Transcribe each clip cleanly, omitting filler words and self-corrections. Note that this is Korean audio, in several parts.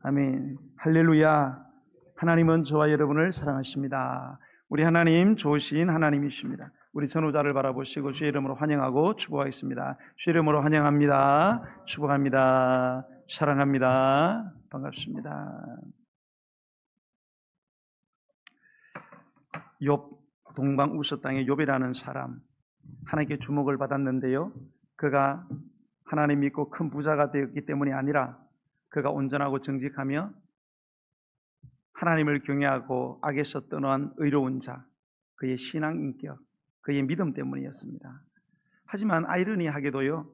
아멘. 할렐루야. 하나님은 저와 여러분을 사랑하십니다. 우리 하나님 좋으신 하나님이십니다. 우리 선호자를 바라보시고 주의 이름으로 환영하고 축복하겠습니다. 주의 이름으로 환영합니다. 축복합니다. 사랑합니다. 반갑습니다. 욥, 동방 우스 땅의 욥이라는 사람, 하나님께 주목을 받았는데요. 그가 하나님 믿고 큰 부자가 되었기 때문이 아니라 그가 온전하고 정직하며 하나님을 경외하고 악에서 떠난 의로운 자, 그의 신앙 인격, 그의 믿음 때문이었습니다. 하지만 아이러니하게도요,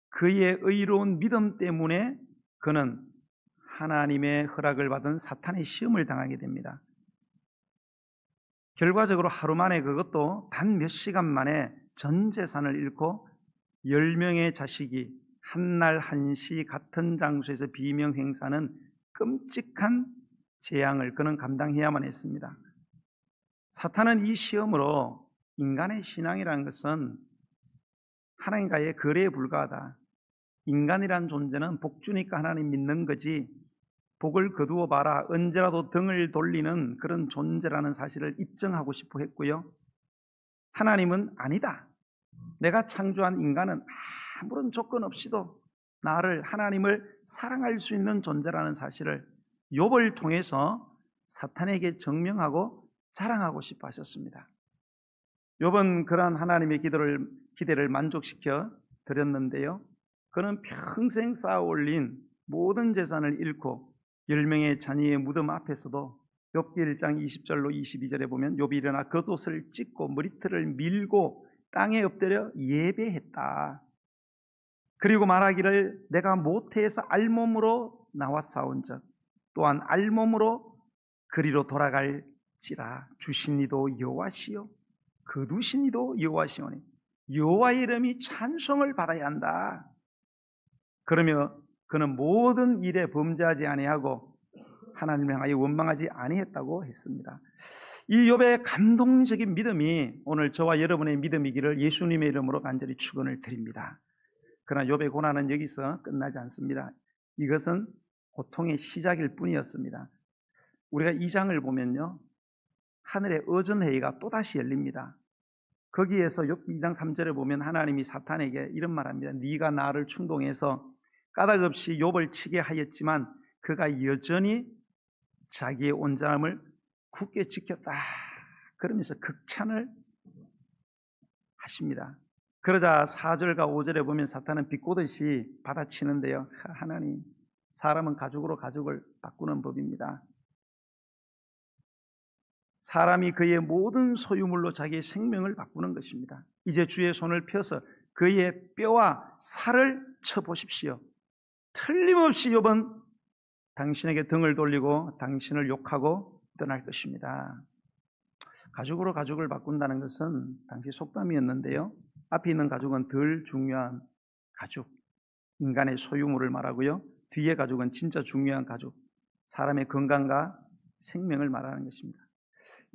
그의 의로운 믿음 때문에 그는 하나님의 허락을 받은 사탄의 시험을 당하게 됩니다. 결과적으로 하루 만에, 그것도 단 몇 시간 만에 전 재산을 잃고 10명의 자식이 한날 한시 같은 장소에서 비명 행사하는 끔찍한 재앙을 그는 감당해야만 했습니다. 사탄은 이 시험으로 인간의 신앙이라는 것은 하나님과의 거래에 불과하다. 인간이란 존재는 복주니까 하나님 믿는 거지 복을 거두어 봐라, 언제라도 등을 돌리는 그런 존재라는 사실을 입증하고 싶어 했고요. 하나님은 아니다. 내가 창조한 인간은 아무런 조건 없이도 나를, 하나님을 사랑할 수 있는 존재라는 사실을 욥을 통해서 사탄에게 증명하고 자랑하고 싶어 하셨습니다. 욥은 그러한 하나님의 기대를 만족시켜 드렸는데요. 그는 평생 쌓아 올린 모든 재산을 잃고 10명의 자녀의 무덤 앞에서도 욥기 1장 20절로 22절에 보면 욥이 일어나 겉옷을 찢고 머리털을 밀고 땅에 엎드려 예배했다. 그리고 말하기를 내가 모태에서 알몸으로 나왔사온 적 또한 알몸으로 그리로 돌아갈지라. 주신 이도 여호와시요 거두신 이도 여호와시오니 여호와의 이름이 찬송을 받아야 한다. 그러며 그는 모든 일에 범죄하지 아니하고 하나님을 향하여 원망하지 아니했다고 했습니다. 이 욥의 감동적인 믿음이 오늘 저와 여러분의 믿음이기를 예수님의 이름으로 간절히 축원을 드립니다. 그러나 욥의 고난은 여기서 끝나지 않습니다. 이것은 고통의 시작일 뿐이었습니다. 우리가 2장을 보면요, 하늘의 어전회의가 또다시 열립니다. 거기에서 욥기 2장 3절에 보면 하나님이 사탄에게 이런 말합니다. 네가 나를 충동해서 까닭없이 욥을 치게 하였지만 그가 여전히 자기의 온전함을 굳게 지켰다. 그러면서 극찬을 하십니다. 그러자 4절과 5절에 보면 사탄은 비꼬듯이 받아치는데요. 하나님, 사람은 가죽으로 가죽을 바꾸는 법입니다. 사람이 그의 모든 소유물로 자기의 생명을 바꾸는 것입니다. 이제 주의 손을 펴서 그의 뼈와 살을 쳐보십시오. 틀림없이 욥은 당신에게 등을 돌리고 당신을 욕하고 떠날 것입니다. 가죽으로 가죽을 바꾼다는 것은 당시 속담이었는데요. 앞에 있는 가죽은 덜 중요한 가죽, 인간의 소유물을 말하고요. 뒤에 가죽은 진짜 중요한 가죽, 사람의 건강과 생명을 말하는 것입니다.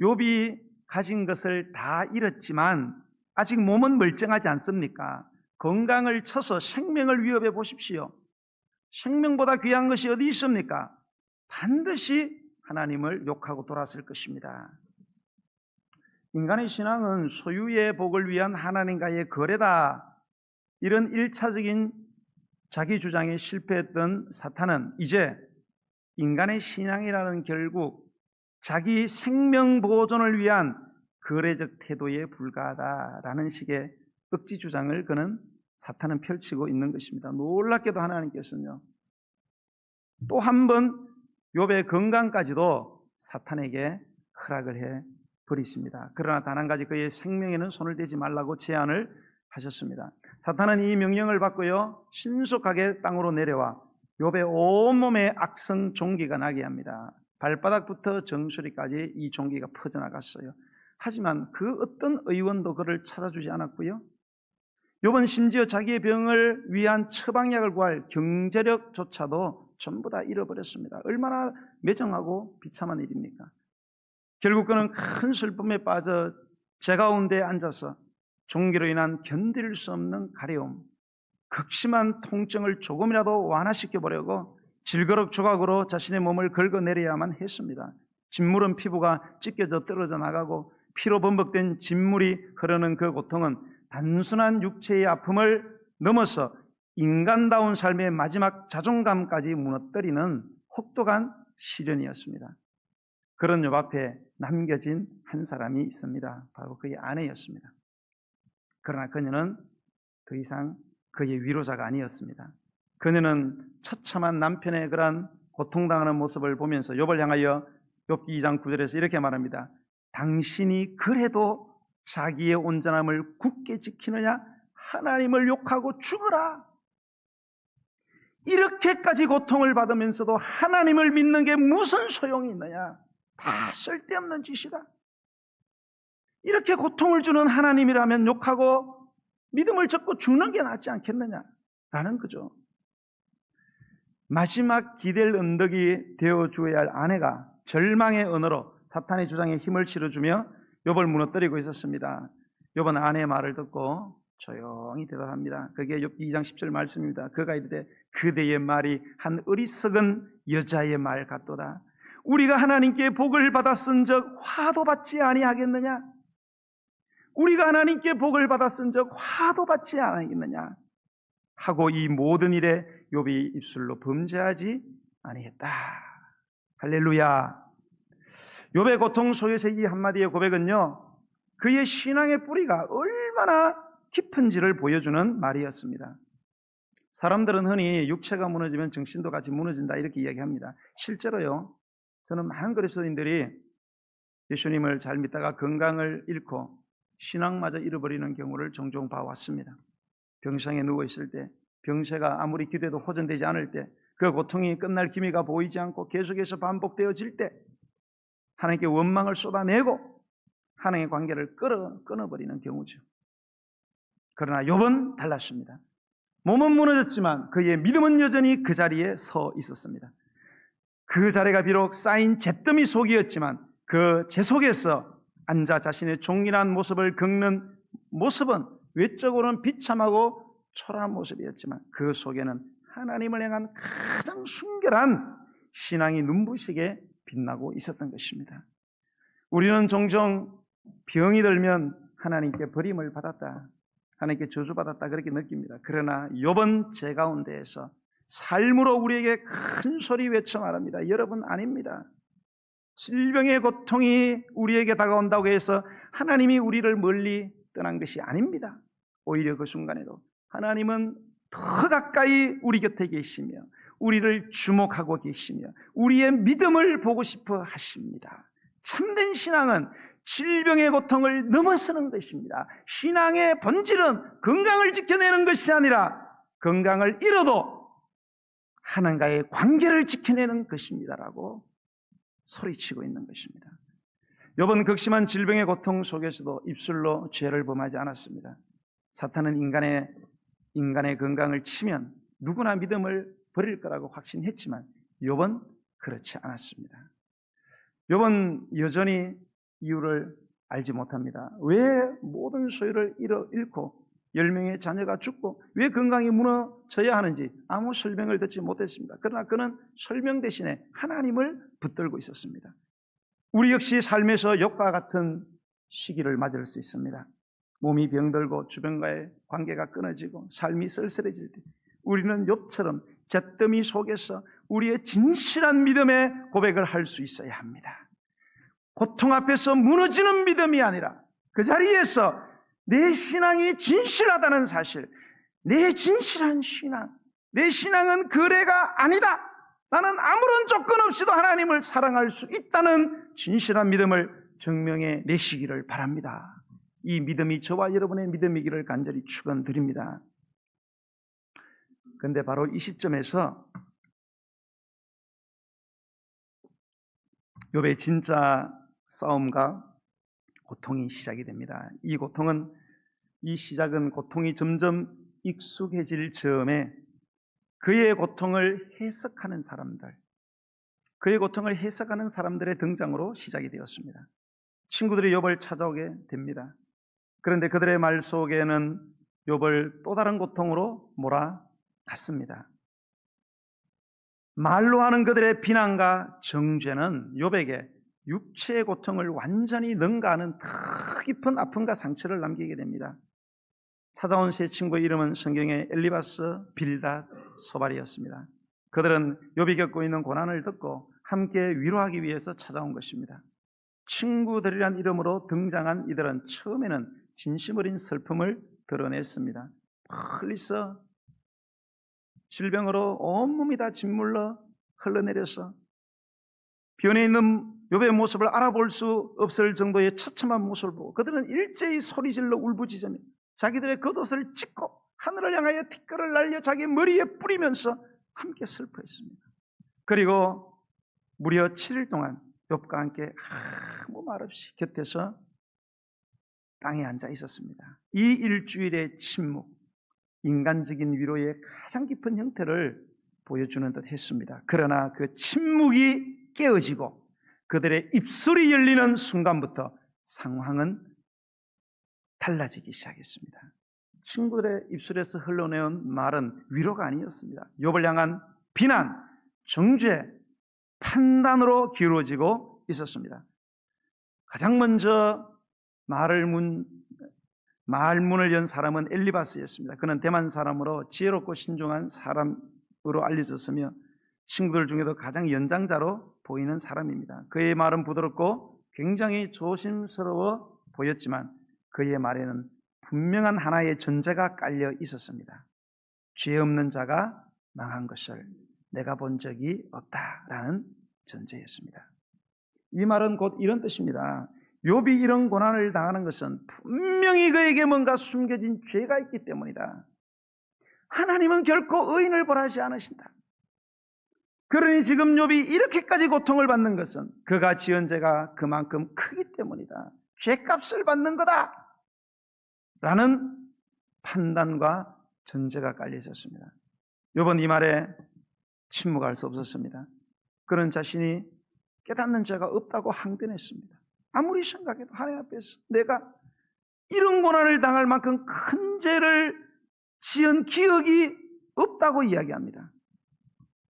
욥이 가진 것을 다 잃었지만 아직 몸은 멀쩡하지 않습니까? 건강을 쳐서 생명을 위협해 보십시오. 생명보다 귀한 것이 어디 있습니까? 반드시 하나님을 욕하고 돌아설 것입니다. 인간의 신앙은 소유의 복을 위한 하나님과의 거래다. 이런 1차적인 자기 주장에 실패했던 사탄은 이제 인간의 신앙이라는 결국 자기 생명 보존을 위한 거래적 태도에 불과하다라는 식의 억지 주장을 그는 사탄은 펼치고 있는 것입니다. 놀랍게도 하나님께서는요, 또 한 번 욥의 건강까지도 사탄에게 허락을 해 버리십니다. 그러나 단 한 가지, 그의 생명에는 손을 대지 말라고 제안을 하셨습니다. 사탄은 이 명령을 받고요, 신속하게 땅으로 내려와 욥의 온몸에 악성 종기가 나게 합니다. 발바닥부터 정수리까지 이 종기가 퍼져나갔어요. 하지만 그 어떤 의원도 그를 찾아주지 않았고요, 욥은 심지어 자기의 병을 위한 처방약을 구할 경제력조차도 전부 다 잃어버렸습니다. 얼마나 매정하고 비참한 일입니까? 결국 그는 큰 슬픔에 빠져 제 가운데 앉아서 종기로 인한 견딜 수 없는 가려움, 극심한 통증을 조금이라도 완화시켜 보려고 질거럭 조각으로 자신의 몸을 긁어내려야만 했습니다. 진물은 피부가 찢겨져 떨어져 나가고 피로 범벅된 진물이 흐르는 그 고통은 단순한 육체의 아픔을 넘어서 인간다운 삶의 마지막 자존감까지 무너뜨리는 혹독한 시련이었습니다. 그런 욥 앞에 남겨진 한 사람이 있습니다. 바로 그의 아내였습니다. 그러나 그녀는 더 이상 그의 위로자가 아니었습니다. 그녀는 처참한 남편의 그러한 고통당하는 모습을 보면서 욥을 향하여 욥기 2장 9절에서 이렇게 말합니다. 당신이 그래도 자기의 온전함을 굳게 지키느냐? 하나님을 욕하고 죽어라. 이렇게까지 고통을 받으면서도 하나님을 믿는 게 무슨 소용이 있느냐? 다 쓸데없는 짓이다. 이렇게 고통을 주는 하나님이라면 욕하고 믿음을 접고 죽는 게 낫지 않겠느냐라는 거죠. 마지막 기댈 언덕이 되어주어야 할 아내가 절망의 언어로 사탄의 주장에 힘을 실어주며 욥을 무너뜨리고 있었습니다. 욥은 아내의 말을 듣고 조용히 대답합니다. 그게 욥기 2장 10절 말씀입니다. 그가 이르되 그대의 말이 한 어리석은 여자의 말 같도다. 우리가 하나님께 복을 받았은즉 화도 받지 아니하겠느냐? 우리가 하나님께 복을 받았은즉 화도 받지 아니하겠느냐? 하고 이 모든 일에 욥이 입술로 범죄하지 아니했다. 할렐루야. 욥의 고통 속에서 이 한마디의 고백은요, 그의 신앙의 뿌리가 얼마나 깊은지를 보여주는 말이었습니다. 사람들은 흔히 육체가 무너지면 정신도 같이 무너진다 이렇게 이야기합니다. 실제로요, 저는 많은 그리스도인들이 예수님을 잘 믿다가 건강을 잃고 신앙마저 잃어버리는 경우를 종종 봐왔습니다. 병상에 누워있을 때, 병세가 아무리 기도해도 호전되지 않을 때, 그 고통이 끝날 기미가 보이지 않고 계속해서 반복되어질 때 하나님께 원망을 쏟아내고 하나님의 관계를 끊어버리는 경우죠. 그러나 욥은 달랐습니다. 몸은 무너졌지만 그의 믿음은 여전히 그 자리에 서 있었습니다. 그 자리가 비록 쌓인 잿더미 속이었지만 그 재 속에서 앉아 자신의 종일한 모습을 긁는 모습은 외적으로는 비참하고 초라한 모습이었지만 그 속에는 하나님을 향한 가장 순결한 신앙이 눈부시게 빛나고 있었던 것입니다. 우리는 종종 병이 들면 하나님께 버림을 받았다, 하나님께 저주받았다 그렇게 느낍니다. 그러나 욥은 제 가운데에서 삶으로 우리에게 큰 소리 외쳐 말합니다. 여러분, 아닙니다. 질병의 고통이 우리에게 다가온다고 해서 하나님이 우리를 멀리 떠난 것이 아닙니다. 오히려 그 순간에도 하나님은 더 가까이 우리 곁에 계시며 우리를 주목하고 계시며 우리의 믿음을 보고 싶어 하십니다. 참된 신앙은 질병의 고통을 넘어서는 것입니다. 신앙의 본질은 건강을 지켜내는 것이 아니라 건강을 잃어도 하나님과의 관계를 지켜내는 것입니다라고 소리치고 있는 것입니다. 욥은 극심한 질병의 고통 속에서도 입술로 죄를 범하지 않았습니다. 사탄은 인간의 건강을 치면 누구나 믿음을 버릴 거라고 확신했지만 욥은 그렇지 않았습니다. 욥은 여전히 이유를 알지 못합니다. 왜 모든 소유를 잃고 10명의 자녀가 죽고 왜 건강이 무너져야 하는지 아무 설명을 듣지 못했습니다. 그러나 그는 설명 대신에 하나님을 붙들고 있었습니다. 우리 역시 삶에서 욥과 같은 시기를 맞을 수 있습니다. 몸이 병들고 주변과의 관계가 끊어지고 삶이 쓸쓸해질 때 우리는 욥처럼 잿더미 속에서 우리의 진실한 믿음의 고백을 할 수 있어야 합니다. 고통 앞에서 무너지는 믿음이 아니라 그 자리에서 내 신앙이 진실하다는 사실, 내 진실한 신앙, 내 신앙은 거래가 아니다. 나는 아무런 조건 없이도 하나님을 사랑할 수 있다는 진실한 믿음을 증명해 내시기를 바랍니다. 이 믿음이 저와 여러분의 믿음이기를 간절히 축원드립니다. 그런데 바로 이 시점에서 욥의 진짜 싸움과 고통이 시작이 됩니다. 이 시작은 고통이 점점 익숙해질 즈음에 그의 고통을 해석하는 사람들의 등장으로 시작이 되었습니다. 친구들이 욥을 찾아오게 됩니다. 그런데 그들의 말 속에는 욥을 또 다른 고통으로 몰아갔습니다. 말로 하는 그들의 비난과 정죄는 욥에게 육체의 고통을 완전히 능가하는 더 깊은 아픔과 상처를 남기게 됩니다. 찾아온 세 친구의 이름은 성경의 엘리바스, 빌닷, 소발이었습니다. 그들은 욥이 겪고 있는 고난을 듣고 함께 위로하기 위해서 찾아온 것입니다. 친구들이란 이름으로 등장한 이들은 처음에는 진심 어린 슬픔을 드러냈습니다. 멀리서 질병으로 온몸이 다 짓물러 흘러내려서 변해 있는 욥의 모습을 알아볼 수 없을 정도의 처참한 모습을 보고 그들은 일제히 소리질러 울부짖으며 자기들의 겉옷을 찢고 하늘을 향하여 티끌을 날려 자기 머리에 뿌리면서 함께 슬퍼했습니다. 그리고 무려 7일 동안 욥과 함께 아무 말 없이 곁에서 땅에 앉아 있었습니다. 이 일주일의 침묵, 인간적인 위로의 가장 깊은 형태를 보여주는 듯 했습니다. 그러나 그 침묵이 깨어지고 그들의 입술이 열리는 순간부터 상황은 달라지기 시작했습니다. 친구들의 입술에서 흘러내온 말은 위로가 아니었습니다. 욥을 향한 비난, 정죄, 판단으로 기울어지고 있었습니다. 가장 먼저 말문을 연 사람은 엘리바스였습니다. 그는 대만 사람으로 지혜롭고 신중한 사람으로 알려졌으며 친구들 중에도 가장 연장자로 보이는 사람입니다. 그의 말은 부드럽고 굉장히 조심스러워 보였지만 그의 말에는 분명한 하나의 전제가 깔려 있었습니다. 죄 없는 자가 망한 것을 내가 본 적이 없다라는 전제였습니다. 이 말은 곧 이런 뜻입니다. 욥이 이런 고난을 당하는 것은 분명히 그에게 뭔가 숨겨진 죄가 있기 때문이다. 하나님은 결코 의인을 벌하지 않으신다. 그러니 지금 욥이 이렇게까지 고통을 받는 것은 그가 지은 죄가 그만큼 크기 때문이다. 죄값을 받는 거다. 라는 판단과 전제가 깔려 있었습니다. 욥은 이 말에 침묵할 수 없었습니다. 그는 자신이 깨닫는 죄가 없다고 항변했습니다. 아무리 생각해도 하나님 앞에서 내가 이런 고난을 당할 만큼 큰 죄를 지은 기억이 없다고 이야기합니다.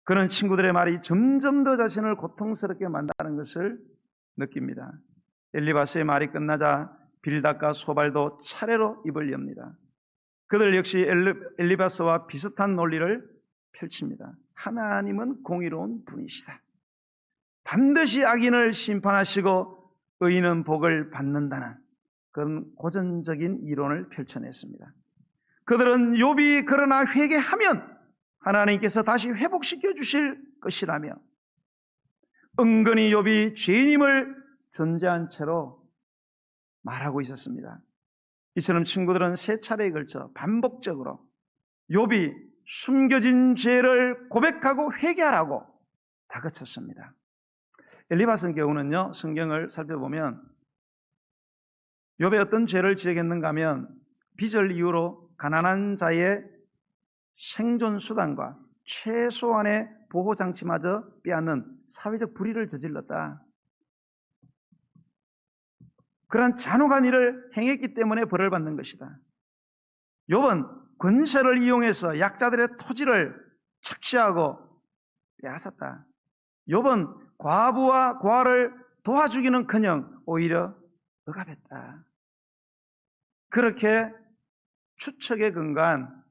그는 친구들의 말이 점점 더 자신을 고통스럽게 만드는 것을 느낍니다. 엘리바스의 말이 끝나자 빌닷과 소발도 차례로 입을 엽니다. 그들 역시 엘리바스와 비슷한 논리를 펼칩니다. 하나님은 공의로운 분이시다. 반드시 악인을 심판하시고 의인은 복을 받는다는 그런 고전적인 이론을 펼쳐냈습니다. 그들은 욥이 그러나 회개하면 하나님께서 다시 회복시켜 주실 것이라며 은근히 욥이 죄인임을 전제한 채로 말하고 있었습니다. 이처럼 친구들은 세 차례에 걸쳐 반복적으로 욥이 숨겨진 죄를 고백하고 회개하라고 다그쳤습니다. 엘리바스 경우는요, 성경을 살펴보면 욥이 어떤 죄를 지었는가 하면 빚을 이유로 가난한 자의 생존 수단과 최소한의 보호장치마저 빼앗는 사회적 불의를 저질렀다. 그런 잔혹한 일을 행했기 때문에 벌을 받는 것이다. 욥은 권세를 이용해서 약자들의 토지를 착취하고 빼앗았다. 욥은 과부와 고아를 도와주기는커녕 오히려 억압했다. 그렇게 추측에 근거한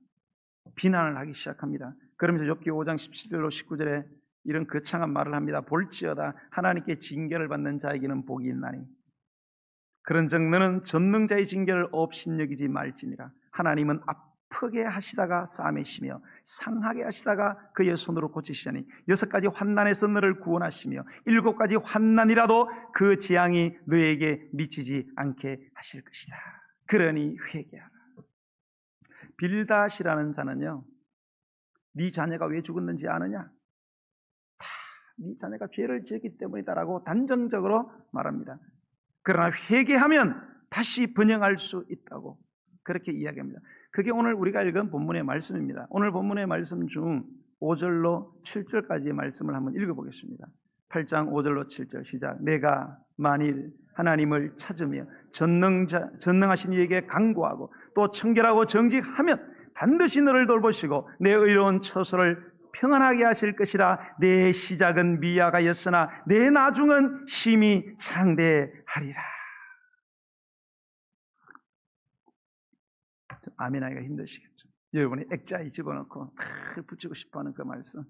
비난을 하기 시작합니다. 그러면서 욥기 5장 17절로 19절에 이런 거창한 말을 합니다. 볼지어다 하나님께 징계를 받는 자에게는 복이 있나니 그런즉 너는 전능자의 징계를 업신여기지 말지니라. 하나님은 아프게 하시다가 싸매시며 상하게 하시다가 그의 손으로 고치시자니 6가지 환난에서 너를 구원하시며 7가지 환난이라도 그 재앙이 너에게 미치지 않게 하실 것이다. 그러니 회개하라. 빌닷이라는 자는요, 네 자녀가 왜 죽었는지 아느냐? 다 네 자녀가 죄를 지었기 때문이다라고 단정적으로 말합니다. 그러나 회개하면 다시 번영할 수 있다고 그렇게 이야기합니다. 그게 오늘 우리가 읽은 본문의 말씀입니다. 오늘 본문의 말씀 중 5절로 7절까지의 말씀을 한번 읽어보겠습니다. 8장 5절로 7절 시작. 내가 만일 하나님을 찾으며 전능하신 이에게 간구하고 또 청결하고 정직하면 반드시 너를 돌보시고 내 의로운 처소를 평안하게 하실 것이라. 내 시작은 미약하였으나 내 나중은 심히 장대하리라. 아멘하기가 힘드시겠죠. 여러분이 액자에 집어넣고 붙이고 싶어하는 그 말씀.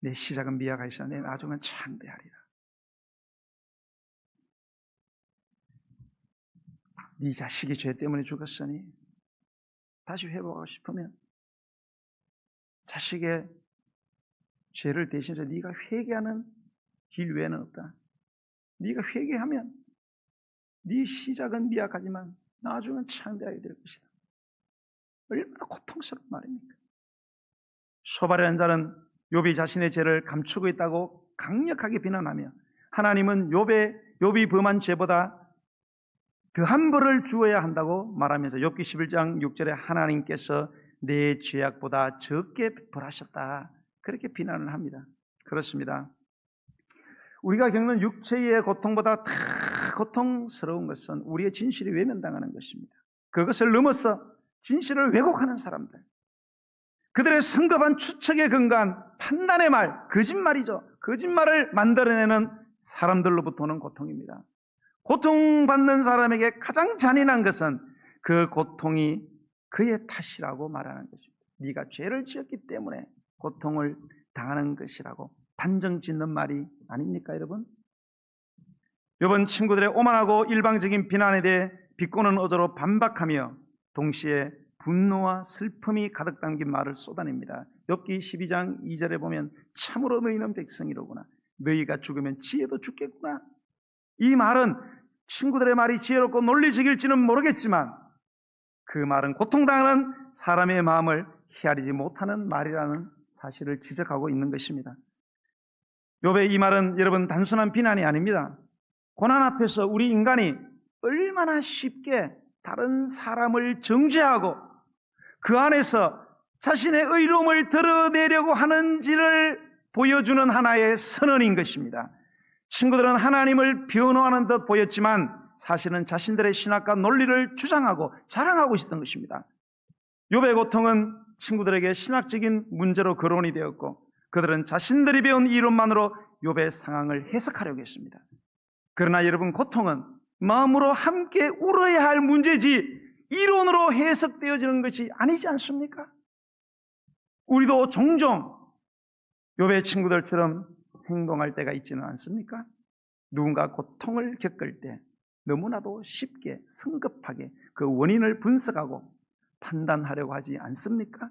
내 시작은 미약하시나 내 나중은 창대하리라. 네 자식이 죄 때문에 죽었으니 다시 회복하고 싶으면 자식의 죄를 대신해서 네가 회개하는 길 외에는 없다. 네가 회개하면 네 시작은 미약하지만 나중은 창대하게 될 것이다. 얼마나 고통스러운 말입니까? 소발이라는 자는 욥이 자신의 죄를 감추고 있다고 강력하게 비난하며 하나님은 욥이 범한 죄보다 더한 벌을 주어야 한다고 말하면서 욥기 11장 6절에 하나님께서 내 죄악보다 적게 벌하셨다, 그렇게 비난을 합니다. 그렇습니다. 우리가 겪는 육체의 고통보다 더 고통스러운 것은 우리의 진실이 외면당하는 것입니다. 그것을 넘어서 진실을 왜곡하는 사람들, 그들의 성급한 추측에 근거한 판단의 말, 거짓말이죠. 거짓말을 만들어내는 사람들로부터 오는 고통입니다. 고통받는 사람에게 가장 잔인한 것은 그 고통이 그의 탓이라고 말하는 것입니다. 네가 죄를 지었기 때문에 고통을 당하는 것이라고 단정 짓는 말이 아닙니까, 여러분? 욥은 친구들의 오만하고 일방적인 비난에 대해 비꼬는 어조로 반박하며 동시에 분노와 슬픔이 가득 담긴 말을 쏟아냅니다. 욥기 12장 2절에 보면 참으로 너희는 백성이로구나. 너희가 죽으면 지혜도 죽겠구나. 이 말은 친구들의 말이 지혜롭고 논리적일지는 모르겠지만 그 말은 고통당하는 사람의 마음을 헤아리지 못하는 말이라는 사실을 지적하고 있는 것입니다. 욥의 이 말은 여러분 단순한 비난이 아닙니다. 고난 앞에서 우리 인간이 얼마나 쉽게 다른 사람을 정죄하고 그 안에서 자신의 의로움을 드러내려고 하는지를 보여주는 하나의 선언인 것입니다. 친구들은 하나님을 변호하는 듯 보였지만 사실은 자신들의 신학과 논리를 주장하고 자랑하고 있었던 것입니다. 욥의 고통은 친구들에게 신학적인 문제로 거론이 되었고 그들은 자신들이 배운 이론만으로 욥의 상황을 해석하려고 했습니다. 그러나 여러분, 고통은 마음으로 함께 울어야 할 문제지 이론으로 해석되어지는 것이 아니지 않습니까? 우리도 종종 욥의 친구들처럼 행동할 때가 있지는 않습니까? 누군가 고통을 겪을 때 너무나도 쉽게 성급하게 그 원인을 분석하고 판단하려고 하지 않습니까?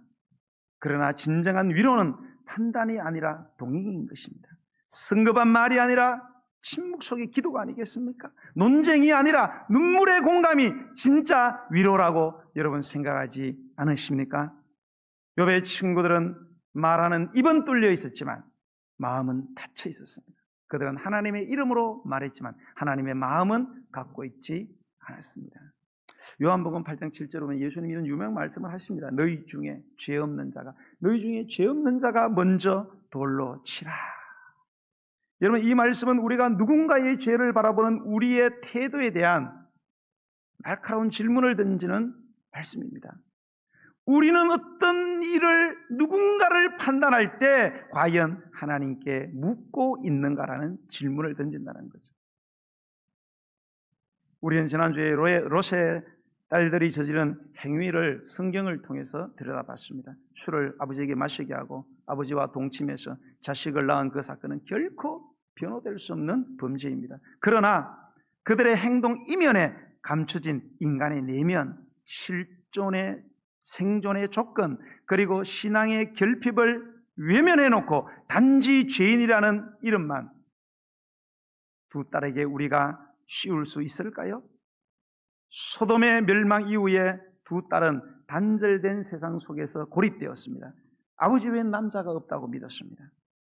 그러나 진정한 위로는 판단이 아니라 동의인 것입니다. 성급한 말이 아니라 침묵 속의 기도가 아니겠습니까? 논쟁이 아니라 눈물의 공감이 진짜 위로라고 여러분 생각하지 않으십니까? 욥의 친구들은 말하는 입은 뚫려 있었지만 마음은 닫혀 있었습니다. 그들은 하나님의 이름으로 말했지만 하나님의 마음은 갖고 있지 않았습니다. 요한복음 8장 7절에 보면 예수님이 이런 유명 말씀을 하십니다. 너희 중에 죄 없는 자가 먼저 돌로 치라. 여러분, 이 말씀은 우리가 누군가의 죄를 바라보는 우리의 태도에 대한 날카로운 질문을 던지는 말씀입니다. 우리는 어떤 일을, 누군가를 판단할 때 과연 하나님께 묻고 있는가라는 질문을 던진다는 거죠. 우리는 지난주에 롯의 딸들이 저지른 행위를 성경을 통해서 들여다봤습니다. 술을 아버지에게 마시게 하고 아버지와 동침해서 자식을 낳은 그 사건은 결코 변호될 수 없는 범죄입니다. 그러나 그들의 행동 이면에 감춰진 인간의 내면, 실존의 생존의 조건, 그리고 신앙의 결핍을 외면해놓고 단지 죄인이라는 이름만 두 딸에게 우리가 씌울 수 있을까요? 소돔의 멸망 이후에 두 딸은 단절된 세상 속에서 고립되었습니다. 아버지 외엔 남자가 없다고 믿었습니다.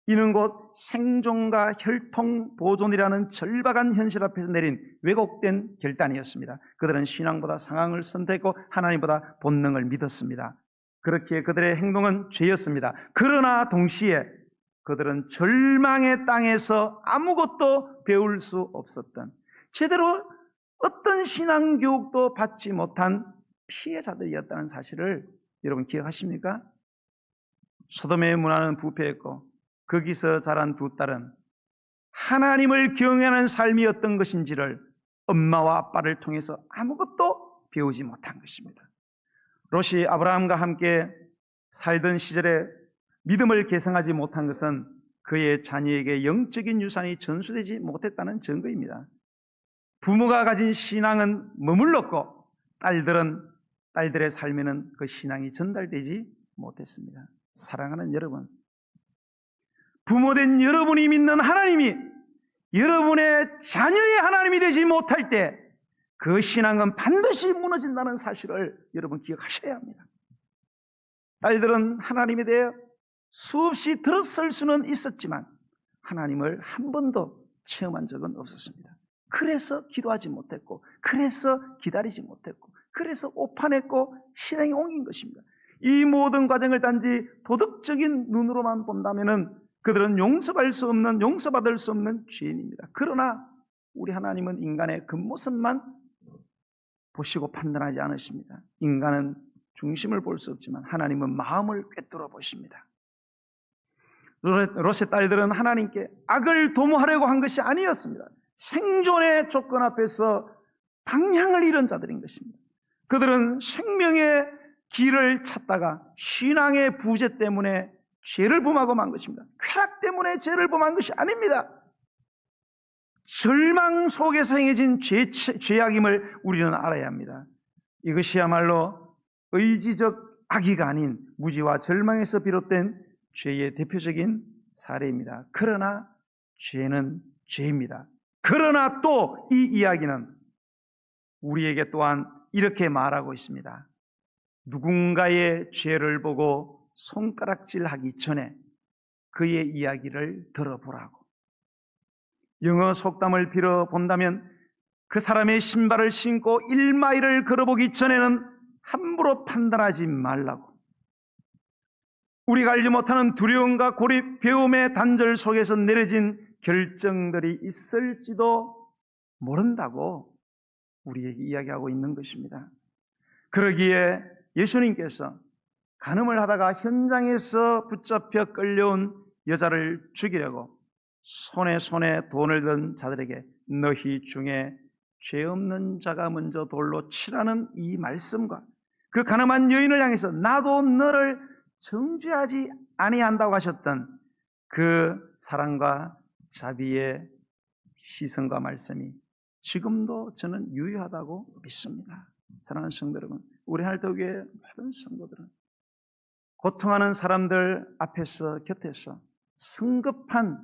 이는 곧 생존과 혈통 보존이라는 절박한 현실 앞에서 내린 왜곡된 결단이었습니다. 그들은 신앙보다 상황을 선택했고 하나님보다 본능을 믿었습니다. 그렇기에 그들의 행동은 죄였습니다. 그러나 동시에 그들은 절망의 땅에서 아무것도 배울 수 없었던, 제대로 어떤 신앙 교육도 받지 못한 피해자들이었다는 사실을 여러분 기억하십니까? 소돔의 문화는 부패했고 거기서 자란 두 딸은 하나님을 경외하는 삶이 어떤 것인지를 엄마와 아빠를 통해서 아무것도 배우지 못한 것입니다. 롯이 아브라함과 함께 살던 시절에 믿음을 계승하지 못한 것은 그의 자녀에게 영적인 유산이 전수되지 못했다는 증거입니다. 부모가 가진 신앙은 머물렀고 딸들의 삶에는 그 신앙이 전달되지 못했습니다. 사랑하는 여러분, 부모된 여러분이 믿는 하나님이 여러분의 자녀의 하나님이 되지 못할 때 그 신앙은 반드시 무너진다는 사실을 여러분 기억하셔야 합니다. 딸들은 하나님에 대해 수없이 들었을 수는 있었지만 하나님을 한 번도 체험한 적은 없었습니다. 그래서 기도하지 못했고, 그래서 기다리지 못했고, 그래서 오판했고 실행에 옮긴 것입니다. 이 모든 과정을 단지 도덕적인 눈으로만 본다면 그들은 용서받을 수 없는 죄인입니다. 그러나 우리 하나님은 인간의 겉모습만 보시고 판단하지 않으십니다. 인간은 중심을 볼 수 없지만 하나님은 마음을 꿰뚫어 보십니다. 롯의 딸들은 하나님께 악을 도모하려고 한 것이 아니었습니다. 생존의 조건 앞에서 방향을 잃은 자들인 것입니다. 그들은 생명의 길을 찾다가 신앙의 부재 때문에 죄를 범하고 만 것입니다. 쾌락 때문에 죄를 범한 것이 아닙니다. 절망 속에서 행해진 죄악임을 우리는 알아야 합니다. 이것이야말로 의지적 악의가 아닌 무지와 절망에서 비롯된 죄의 대표적인 사례입니다. 그러나 죄는 죄입니다. 그러나 또 이 이야기는 우리에게 또한 이렇게 말하고 있습니다. 누군가의 죄를 보고 손가락질하기 전에 그의 이야기를 들어보라고. 영어 속담을 빌어 본다면 그 사람의 신발을 신고 1마일을 걸어보기 전에는 함부로 판단하지 말라고. 우리가 알지 못하는 두려움과 고립, 배움의 단절 속에서 내려진 결정들이 있을지도 모른다고 우리에게 이야기하고 있는 것입니다. 그러기에 예수님께서 간음을 하다가 현장에서 붙잡혀 끌려온 여자를 죽이려고 손에 돈을 든 자들에게 너희 중에 죄 없는 자가 먼저 돌로 치라는 이 말씀과 그 간음한 여인을 향해서 나도 너를 정죄하지 아니한다고 하셨던 그 사랑과 자비의 시선과 말씀이 지금도 저는 유효하다고 믿습니다. 사랑하는 성도 여러분, 우리 하늘교회 모든 성도들은 고통하는 사람들 앞에서 곁에서 성급한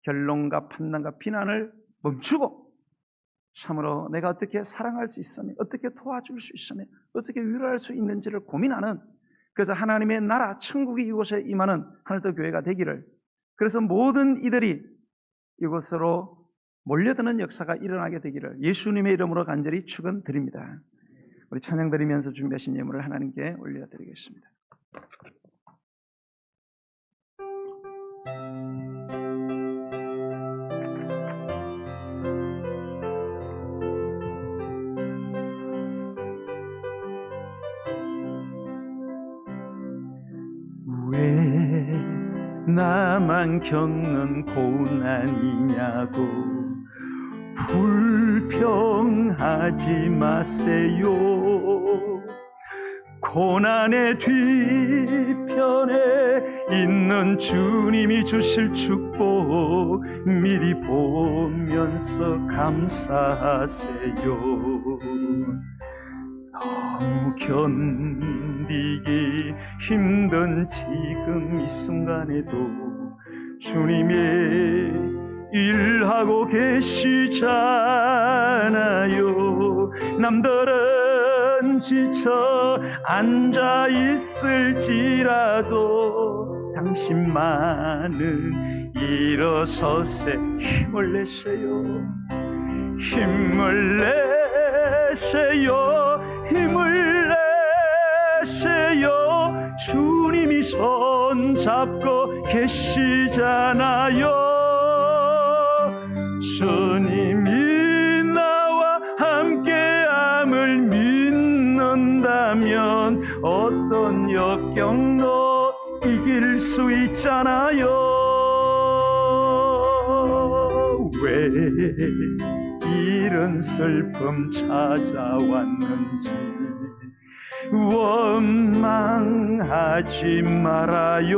결론과 판단과 비난을 멈추고 참으로 내가 어떻게 사랑할 수 있으며 어떻게 도와줄 수 있으며 어떻게 위로할 수 있는지를 고민하는, 그래서 하나님의 나라 천국이 이곳에 임하는 하늘교회가 되기를, 그래서 모든 이들이 이곳으로 몰려드는 역사가 일어나게 되기를 예수님의 이름으로 간절히 축원드립니다. 우리 찬양 드리면서 준비하신 예물을 하나님께 올려드리겠습니다. 왜 나만 겪는 고난이냐고 불평하지 마세요. 고난의 뒤편에 있는 주님이 주실 축복 미리 보면서 감사하세요. 너무 견디기 힘든 지금 이 순간에도 주님이 일하고 계시잖아요. 남들은 지쳐 앉아 있을지라도 당신만은 일어서세 힘을 내세요. 힘을 내세요. 힘을 내세요. 주님이 손 잡고 계시잖아요. 주님이 나와 함께함을 믿는다면 어떤 이길 수 있잖아요. 왜 이런 슬픔 찾아왔는지 원망하지 말아요.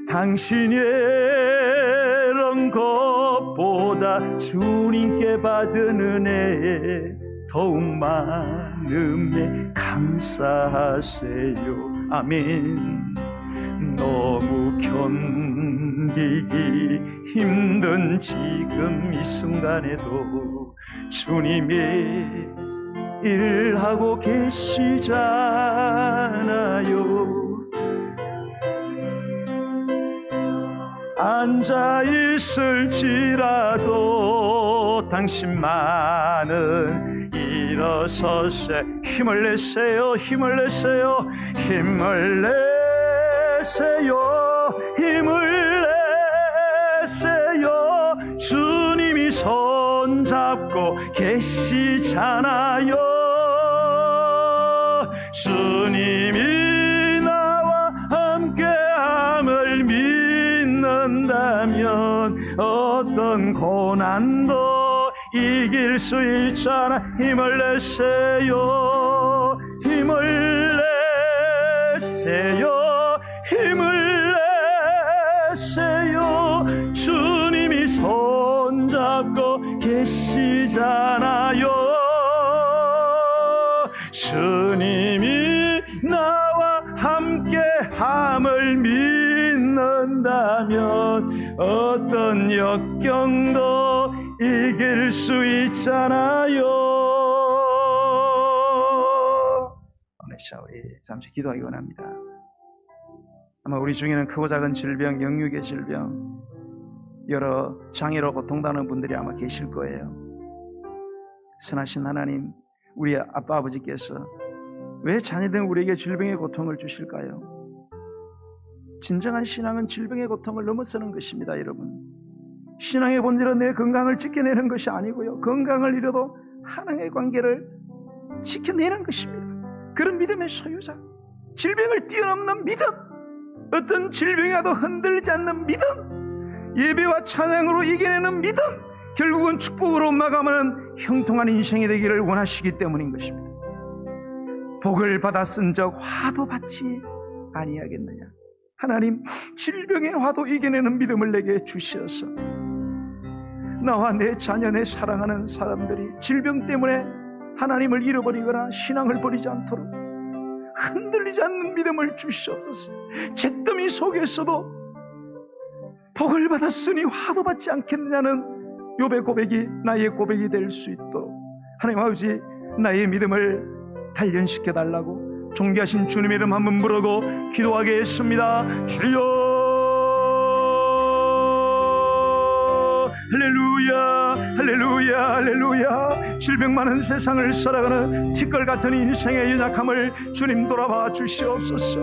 당신이 이런 것보다 주님께 받은 은혜에 더욱 마음에 감사하세요. 아멘. 너무 견디기 힘든 지금 이 순간에도 주님이 일하고 계시잖아요. 앉아있을지라도 당신만은 일어서세. 힘을 내세요. 힘을 내세요. 힘을 내세요. 힘을 내세요. 주님이 손잡고 계시잖아요. 주님이 나와 함께함을 믿는다면 어떤 고난도 이길 수 있잖아. 힘을 내세요. 힘을 내세요. 힘을 내세요. 주님이 손잡고 계시잖아요. 주님이 나와 함께함을 믿는다면 어떤 역경도 이길 수 있잖아요. 오늘 우리 잠시 기도하기 원합니다. 아마 우리 중에는 크고 작은 질병, 영육의 질병, 여러 장애로 고통당하는 분들이 아마 계실 거예요. 선하신 하나님, 우리 아빠 아버지께서 왜 자녀된 우리에게 질병의 고통을 주실까요? 진정한 신앙은 질병의 고통을 넘어서는 것입니다. 여러분, 신앙의 본질은 내 건강을 지켜내는 것이 아니고요, 건강을 잃어도 하나님의 관계를 지켜내는 것입니다. 그런 믿음의 소유자, 질병을 뛰어넘는 믿음, 어떤 질병이 와도 흔들리지 않는 믿음, 예배와 찬양으로 이겨내는 믿음, 결국은 축복으로 마감하는 형통한 인생이 되기를 원하시기 때문인 것입니다. 복을 받아 쓴 적 화도 받지 아니하겠느냐. 하나님, 질병의 화도 이겨내는 믿음을 내게 주시어서 나와 내 자녀, 내 사랑하는 사람들이 질병 때문에 하나님을 잃어버리거나 신앙을 버리지 않도록 흔들리지 않는 믿음을 주시옵소서. 잿더미 속에서도 복을 받았으니 화도 받지 않겠느냐는 욥의 고백이 나의 고백이 될 수 있도록 하나님 아버지, 나의 믿음을 단련시켜 달라고 존귀하신 주님의 이름 한번 부르고 기도하겠습니다. 주여, 할렐루야, 할렐루야, 할렐루야. 질병 많은 세상을 살아가는 티끌 같은 인생의 연약함을 주님 돌아봐 주시옵소서.